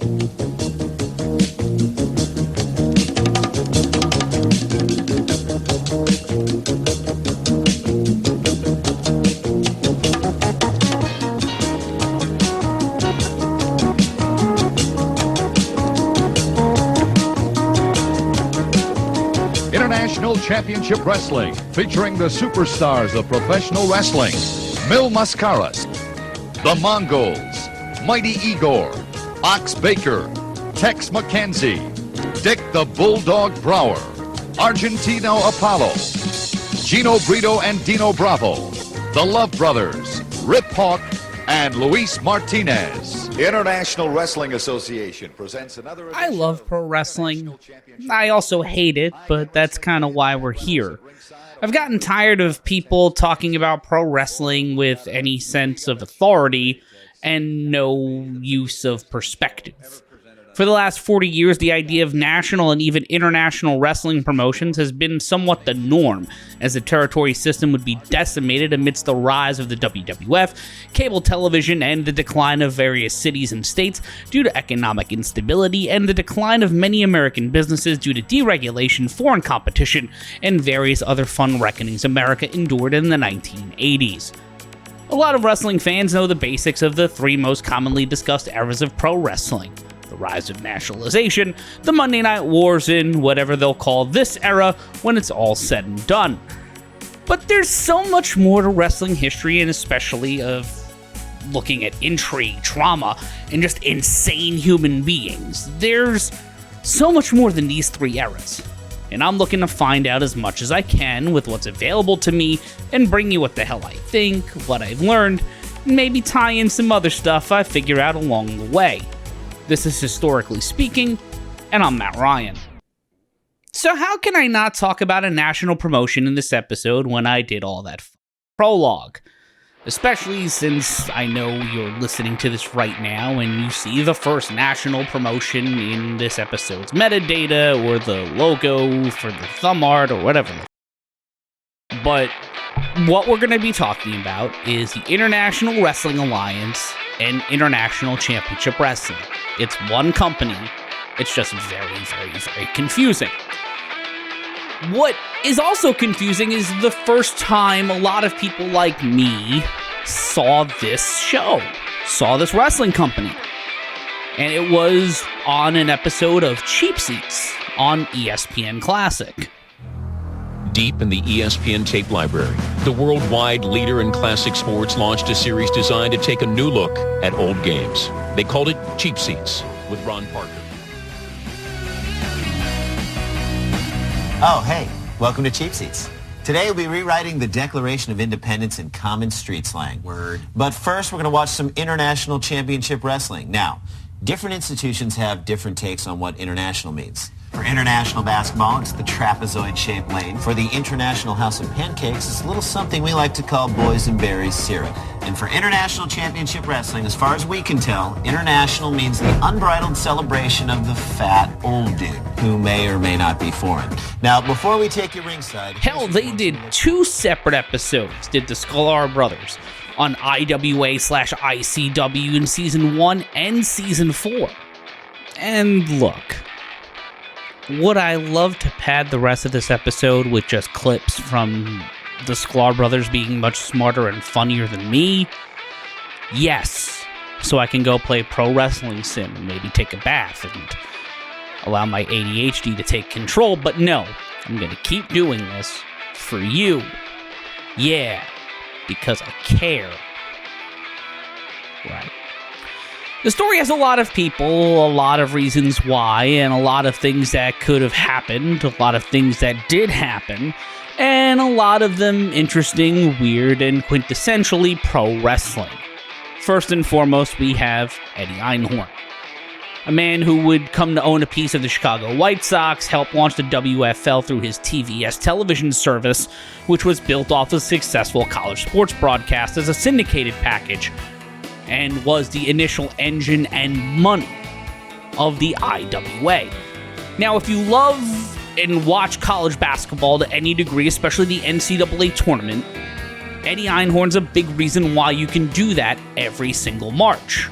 International Championship Wrestling, featuring the superstars of professional wrestling, Mil Mascaras, the Mongols, Mighty Igor, Ox Baker, Tex McKenzie, Dick the Bulldog Brower, Argentino Apollo, Gino Brito and Dino Bravo, the Love Brothers, Rip Hawk, and Luis Martinez. The International Wrestling Association presents another... I love pro wrestling. I also hate it, but that's kind of why we're here. I've gotten tired of people talking about pro wrestling with any sense of authority and no use of perspective. For the last 40 years, the idea of national and even international wrestling promotions has been somewhat the norm, as the territory system would be decimated amidst the rise of the WWF, cable television, and the decline of various cities and states due to economic instability, and the decline of many American businesses due to deregulation, foreign competition, and various other fun reckonings America endured in the 1980s. A lot of wrestling fans know the basics of the three most commonly discussed eras of pro wrestling: the rise of nationalization, the Monday Night Wars, and whatever they'll call this era when it's all said and done. But there's so much more to wrestling history, and especially of looking at intrigue, trauma, and just insane human beings. There's so much more than these three eras. And I'm looking to find out as much as I can with what's available to me and bring you what the hell I think, what I've learned, and maybe tie in some other stuff I figure out along the way. This is Historically Speaking, and I'm Matt Ryan. So how can I not talk about a national promotion in this episode when I did all that prologue? Especially since I know you're listening to this right now and you see the first national promotion in this episode's metadata or the logo for the thumb art or whatever. But what we're going to be talking about is the International Wrestling Alliance and International Championship Wrestling. It's one company. It's just very, very, very confusing. What is also confusing is the first time a lot of people like me saw this show, saw this wrestling company. And it was on an episode of Cheap Seats on ESPN Classic. Deep in the ESPN tape library, the worldwide leader in classic sports launched a series designed to take a new look at old games. They called it Cheap Seats with Ron Parker. Oh, hey, welcome to Cheap Seats. Today we'll be rewriting the Declaration of Independence in common street slang. Word. But first we're going to watch some International Championship Wrestling. Now, different institutions have different takes on what international means. For international basketball, it's the trapezoid-shaped lane. For the International House of Pancakes, it's a little something we like to call boysenberry syrup. And for International Championship Wrestling, as far as we can tell, international means the unbridled celebration of the fat old dude, who may or may not be foreign. Now, before we take you ringside... Hell, they did two separate episodes, did the Sklar brothers, on IWA/ICW in Season 1 and Season 4. And look... would I love to pad the rest of this episode with just clips from the Sklar brothers being much smarter and funnier than me? Yes. So I can go play pro wrestling sim and maybe take a bath and allow my ADHD to take control. But no, I'm going to keep doing this for you. Yeah, because I care. Right. The story has a lot of people, a lot of reasons why, and a lot of things that could have happened, a lot of things that did happen, and a lot of them interesting, weird, and quintessentially pro wrestling. First and foremost, we have Eddie Einhorn, a man who would come to own a piece of the Chicago White Sox, help launch the WFL through his TVS television service, which was built off of successful college sports broadcast as a syndicated package, and was the initial engine and money of the IWA. Now, if you love and watch college basketball to any degree, especially the NCAA tournament, Eddie Einhorn's a big reason why you can do that every single March.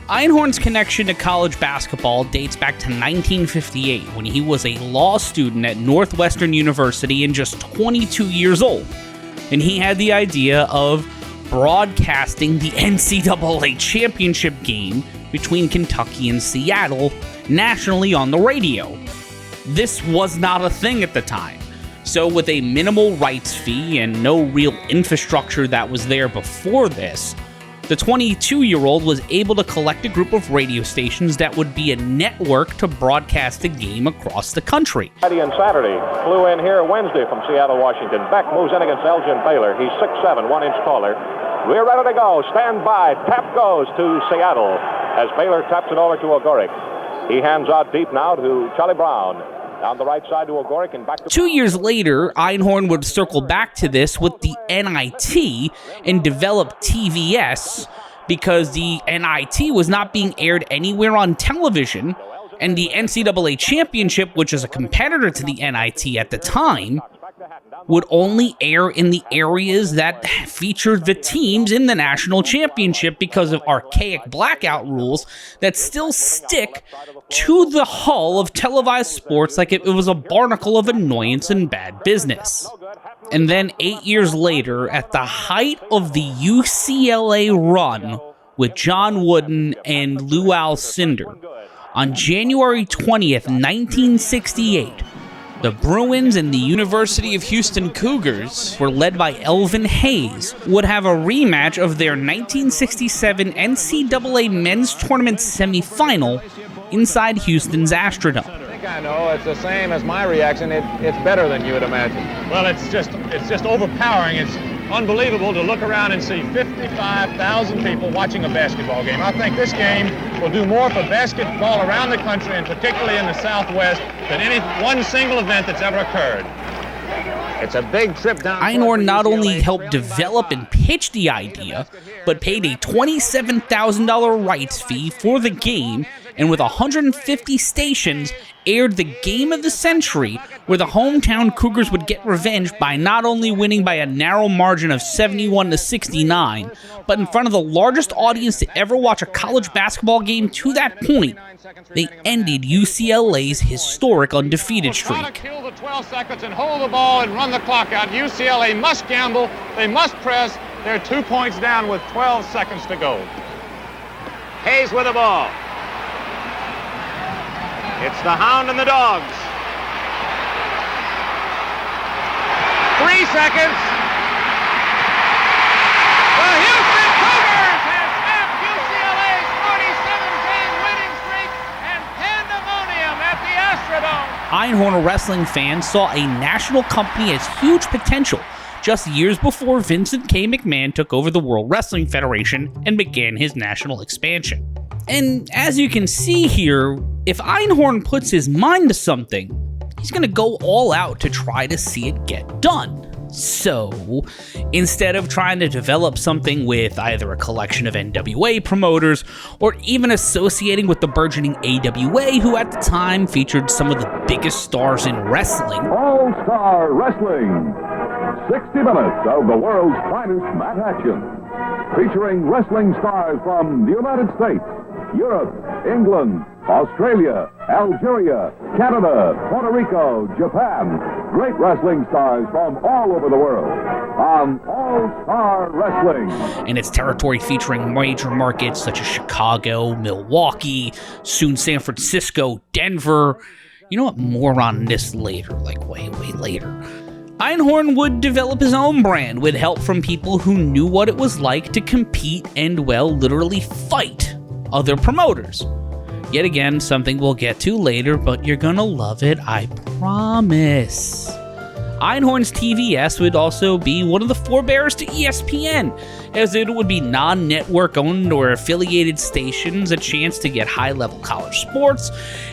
Einhorn's connection to college basketball dates back to 1958 when he was a law student at Northwestern University and just 22 years old. And he had the idea of broadcasting the NCAA championship game between Kentucky and Seattle nationally on the radio. This was not a thing at the time. So with a minimal rights fee and no real infrastructure that was there before this, the 22-year-old was able to collect a group of radio stations that would be a network to broadcast the game across the country. Friday and Saturday flew in here Wednesday from Seattle, Washington. Beck moves in against Elgin Baylor. He's 6'7", 1 inch taller. We're ready to go. Stand by. Tap goes to Seattle as Baylor taps it over to Ogorek. He hands out deep now to Charlie Brown. Down the right side to Ogorek and back to... 2 years later, Einhorn would circle back to this with the NIT and develop TVS because the NIT was not being aired anywhere on television, and the NCAA championship, which is a competitor to the NIT at the time, would only air in the areas that featured the teams in the national championship because of archaic blackout rules that still stick to the hull of televised sports like it was a barnacle of annoyance and bad business. And then 8 years later, at the height of the UCLA run with John Wooden and Lou Alcindor, on January 20th, 1968, the Bruins and the University of Houston Cougars, were led by Elvin Hayes, would have a rematch of their 1967 NCAA men's tournament semifinal inside Houston's Astrodome. I think I know. It's the same as my reaction. It's better than you would imagine. Well, it's just overpowering. It's unbelievable to look around and see 55,000 people watching a basketball game. I think this game will do more for basketball around the country, and particularly in the Southwest, than any one single event that's ever occurred. It's a big trip down. Einhorn not only helped develop and pitch the idea, but paid a $27,000 rights fee for the game, and with 150 stations, aired the game of the century, where the hometown Cougars would get revenge by not only winning by a narrow margin of 71-69, but in front of the largest audience to ever watch a college basketball game to that point, they ended UCLA's historic undefeated streak. Try to kill the 12 seconds and hold the ball and run the clock out. UCLA must gamble. They must press. They're 2 points down with 12 seconds to go. Hayes with the ball. It's the Hound and the Dogs. 3 seconds. The Houston Cougars have snapped UCLA's 47-game winning streak, and pandemonium at the Astrodome. Einhorn wrestling fans saw a national company as huge potential just years before Vincent K. McMahon took over the World Wrestling Federation and began his national expansion. And as you can see here, if Einhorn puts his mind to something, he's going to go all out to try to see it get done. So, instead of trying to develop something with either a collection of NWA promoters or even associating with the burgeoning AWA, who at the time featured some of the biggest stars in wrestling, All-Star Wrestling, 60 minutes of the world's finest mat action, featuring wrestling stars from the United States, Europe, England, Australia, Algeria, Canada, Puerto Rico, Japan. Great wrestling stars from all over the world on All-Star Wrestling. and its territory featuring major markets such as Chicago, Milwaukee, soon San Francisco, Denver. You know what? More on this later, like way later. Einhorn would develop his own brand with help from people who knew what it was like to compete and, well, literally fight other promoters. Yet again, something we'll get to later, but you're gonna love it, I promise. Einhorn's TVS would also be one of the forebears to ESPN, as it would be non-network owned or affiliated stations a chance to get high-level college sports,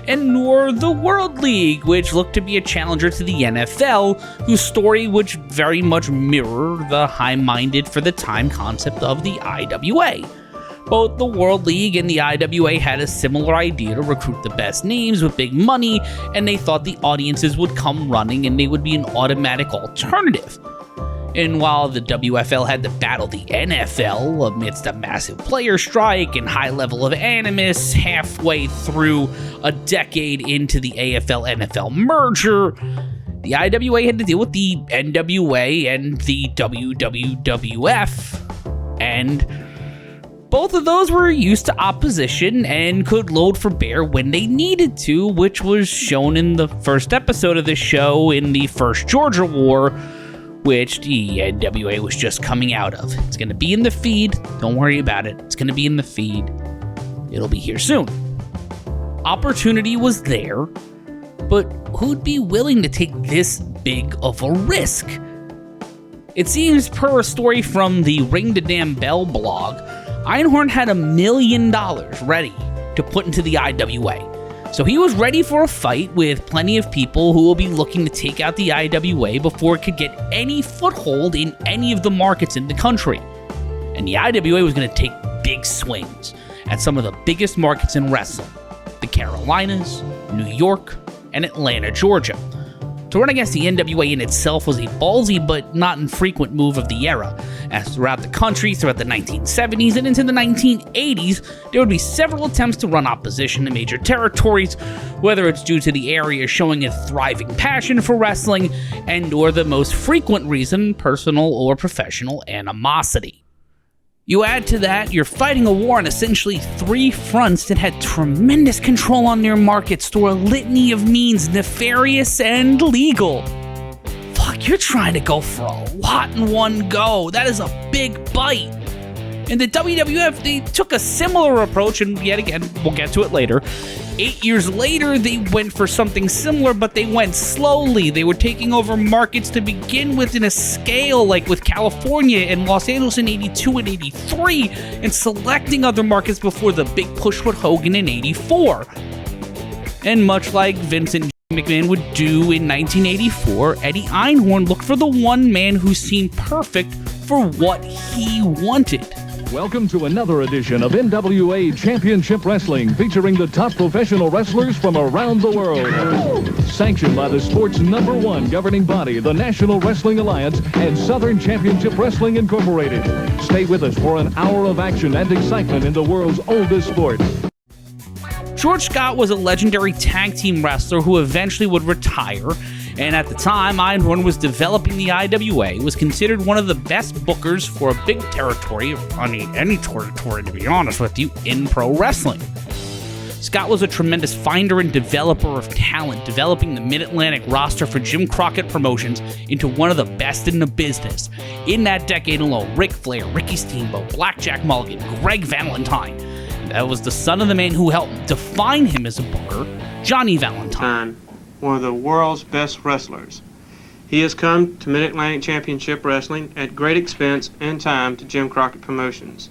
and nor the World League, which looked to be a challenger to the NFL, whose story would very much mirror the high-minded for the time concept of the IWA. Both the World League and the IWA had a similar idea to recruit the best names with big money, and they thought the audiences would come running and they would be an automatic alternative. And while the WFL had to battle the NFL amidst a massive player strike and high level of animus halfway through a decade into the AFL-NFL merger, the IWA had to deal with the NWA and the WWF, and both of those were used to opposition and could load for bear when they needed to, which was shown in the first episode of this show in the First Georgia War, which the NWA was just coming out of. It's going to be in the feed. Don't worry about it. It's going to be in the feed. It'll be here soon. Opportunity was there, but who'd be willing to take this big of a risk? It seems, per a story from the Ring the Damn Bell blog, Einhorn had $1 million ready to put into the IWA. So he was ready for a fight with plenty of people who will be looking to take out the IWA before it could get any foothold in any of the markets in the country. And the IWA was going to take big swings at some of the biggest markets in wrestling: the Carolinas, New York, and Atlanta, Georgia. To run against the NWA in itself was a ballsy but not infrequent move of the era, as throughout the country, throughout the 1970s and into the 1980s, there would be several attempts to run opposition to major territories, whether it's due to the area showing a thriving passion for wrestling, and or the most frequent reason, personal or professional animosity. You add to that, you're fighting a war on essentially three fronts that had tremendous control on their markets through a litany of means, nefarious and legal. Fuck, you're trying to go for a lot in one go. That is a big bite. And the WWF, they took a similar approach, and yet again, we'll get to it later. 8 years later, they went for something similar, but they went slowly. They were taking over markets to begin with in a scale, like with California and Los Angeles in 82 and 83, and selecting other markets before the big push with Hogan in 84. And much like Vincent McMahon would do in 1984, Eddie Einhorn looked for the one man who seemed perfect for what he wanted. Welcome to another edition of NWA Championship Wrestling, featuring the top professional wrestlers from around the world. Sanctioned by the sport's #1 governing body, the National Wrestling Alliance and Southern Championship Wrestling Incorporated. Stay with us for an hour of action and excitement in the world's oldest sport. George Scott was a legendary tag team wrestler who eventually would retire, and at the time Einhorn was developing the IWA, was considered one of the best bookers for a big territory, any territory to be honest with you, in pro wrestling. Scott was a tremendous finder and developer of talent, developing the Mid-Atlantic roster for Jim Crockett Promotions into one of the best in the business. In that decade alone, Ric Flair, Ricky Steamboat, Blackjack Mulligan, Greg Valentine. That was the son of the man who helped define him as a booker, Johnny Valentine. One of the world's best wrestlers. He has come to Mid-Atlantic Championship Wrestling at great expense and time to Jim Crockett Promotions.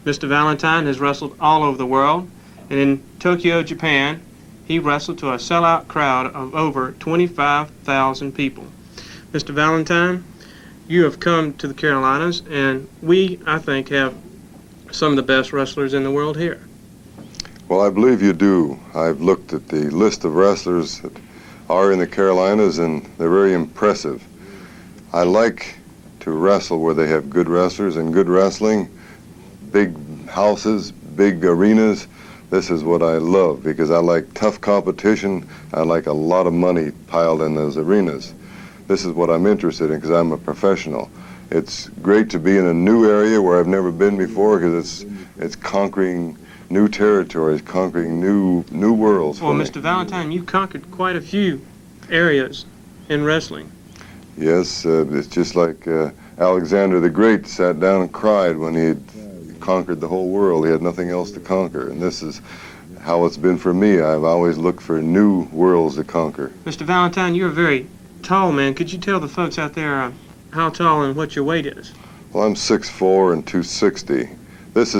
Mr. Valentine has wrestled all over the world, and in Tokyo, Japan, he wrestled to a sellout crowd of over 25,000 people. Mr. Valentine, you have come to the Carolinas, and we, I think, have some of the best wrestlers in the world here. Well, I believe you do. I've looked at the list of wrestlers that are in the Carolinas, and they're very impressive. I like to wrestle where they have good wrestlers and good wrestling, big houses, big arenas. This is what I love because I like tough competition. I like a lot of money piled in those arenas. This is what I'm interested in because I'm a professional. It's great to be in a new area where I've never been before because it's conquering new territories, conquering new worlds. Well, Mr. Valentine, you conquered quite a few areas in wrestling. Yes, it's just like Alexander the Great sat down and cried when he had conquered the whole world. He had nothing else to conquer, and this is how it's been for me. I've always looked for new worlds to conquer. Mr. Valentine, you're a very tall man. Could you tell the folks out there how tall and what your weight is? Well, I'm 6'4" and 260. This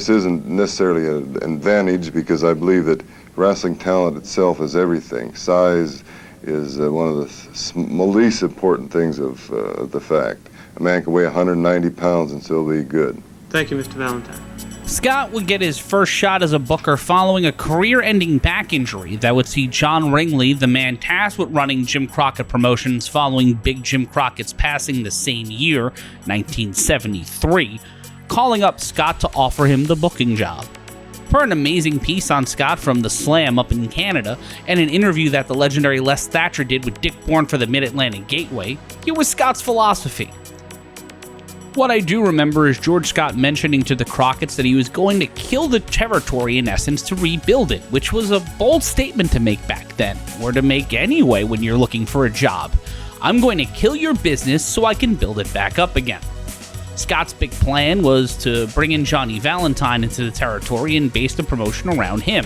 isn't necessarily an advantage because I believe that wrestling talent itself is everything. Size is one of the least important things of the fact. A man can weigh 190 pounds and still be good. Thank you, Mr. Valentine. Scott would get his first shot as a booker following a career-ending back injury that would see John Ringley, the man tasked with running Jim Crockett Promotions following Big Jim Crockett's passing the same year, 1973, calling up Scott to offer him the booking job. Per an amazing piece on Scott from The Slam up in Canada, and an interview that the legendary Les Thatcher did with Dick Bourne for the Mid-Atlantic Gateway, here was Scott's philosophy. What I do remember is George Scott mentioning to the Crockett's that he was going to kill the territory in essence to rebuild it, which was a bold statement to make back then, or to make anyway when you're looking for a job. I'm going to kill your business so I can build it back up again. Scott's big plan was to bring in Johnny Valentine into the territory and base the promotion around him.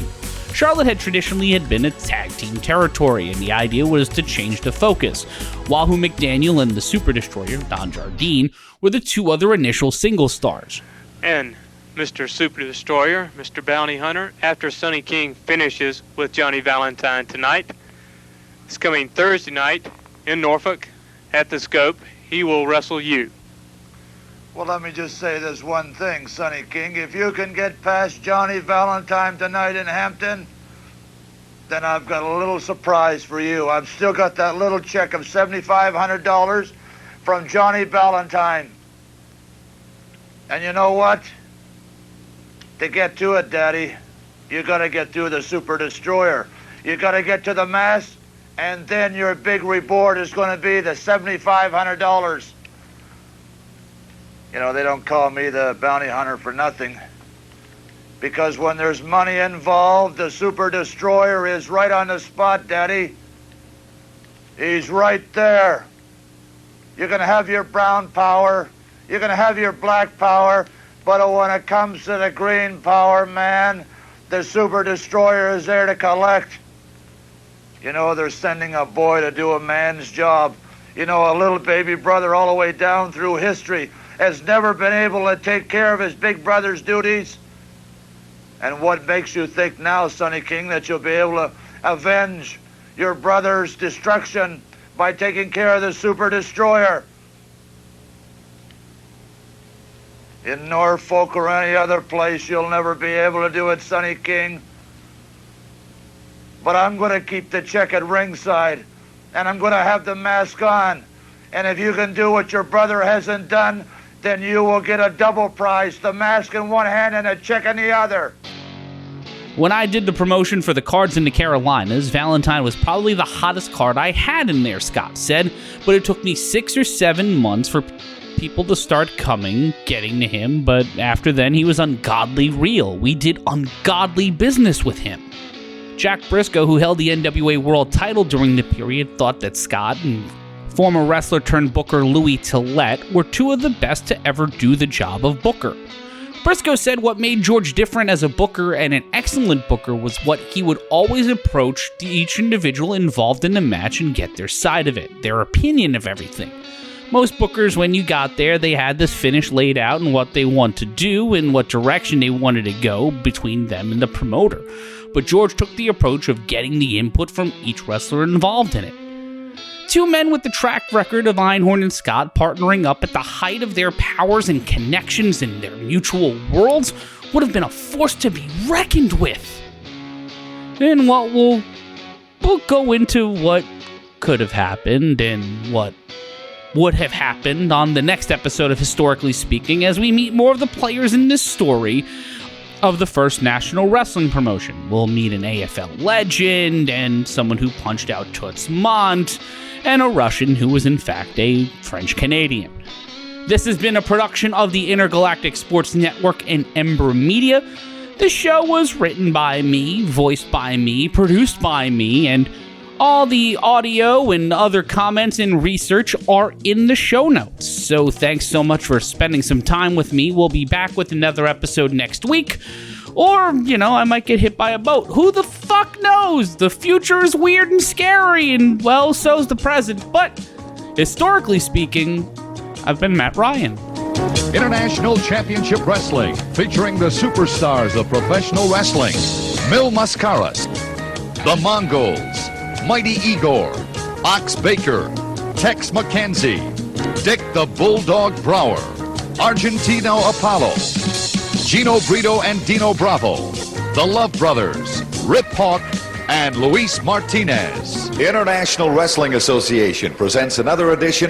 Charlotte had traditionally been a tag team territory, and the idea was to change the focus. Wahoo McDaniel and the Super Destroyer, Don Jardine, were the two other initial single stars. And Mr. Super Destroyer, Mr. Bounty Hunter, after Sonny King finishes with Johnny Valentine tonight, this coming Thursday night in Norfolk at the Scope, he will wrestle you. Well, let me just say this one thing, Sonny King. If you can get past Johnny Valentine tonight in Hampton, then I've got a little surprise for you. I've still got that little check of $7,500 from Johnny Valentine. And you know what? To get to it, Daddy, you got to get through the Super Destroyer. You got to get to the mass, and then your big reward is going to be the $7,500. You know, they don't call me the bounty hunter for nothing. Because when there's money involved, the Super Destroyer is right on the spot, Daddy. He's right there. You're going to have your brown power. You're going to have your black power. But when it comes to the green power, man, the Super Destroyer is there to collect. You know, they're sending a boy to do a man's job. You know, a little baby brother all the way down through history has never been able to take care of his big brother's duties. And what makes you think now, Sonny King, that you'll be able to avenge your brother's destruction by taking care of the Super Destroyer? In Norfolk or any other place, you'll never be able to do it, Sonny King. But I'm going to keep the check at ringside, and I'm going to have the mask on. And if you can do what your brother hasn't done, then you will get a double prize, the mask in one hand and a check in the other. When I did the promotion for the cards in the Carolinas, Valentine was probably the hottest card I had in there, Scott said, but it took me 6 or 7 months for people to start getting to him, but after then he was ungodly real. We did ungodly business with him. Jack Briscoe, who held the NWA World title during the period, thought that Scott and former wrestler turned booker Louis Tillett were two of the best to ever do the job of booker. Briscoe said what made George different as a booker and an excellent booker was what he would always approach each individual involved in the match and get their side of it, their opinion of everything. Most bookers, when you got there, they had this finish laid out and what they want to do and what direction they wanted to go between them and the promoter. But George took the approach of getting the input from each wrestler involved in it. Two men with the track record of Einhorn and Scott partnering up at the height of their powers and connections in their mutual worlds would have been a force to be reckoned with. And what we'll go into what could have happened and what would have happened on the next episode of Historically Speaking as we meet more of the players in this story of the first national wrestling promotion. We'll meet an AFL legend and someone who punched out Toots Mondt and a Russian who was in fact a French-Canadian. This has been a production of the Intergalactic Sports Network and Ember Media. The show was written by me, voiced by me, produced by me, and all the audio and other comments and research are in the show notes. So thanks so much for spending some time with me. We'll be back with another episode next week. Or, I might get hit by a boat. Who the fuck knows? The future is weird and scary, and, well, so's the present. But, historically speaking, I've been Matt Ryan. International Championship Wrestling, featuring the superstars of professional wrestling. Mil Mascaras, the Mongols, Mighty Igor, Ox Baker, Tex McKenzie, Dick the Bulldog Brower, Argentino Apollo, Gino Brito and Dino Bravo, the Love Brothers, Rip Hawk, and Luis Martinez. International Wrestling Association presents another edition of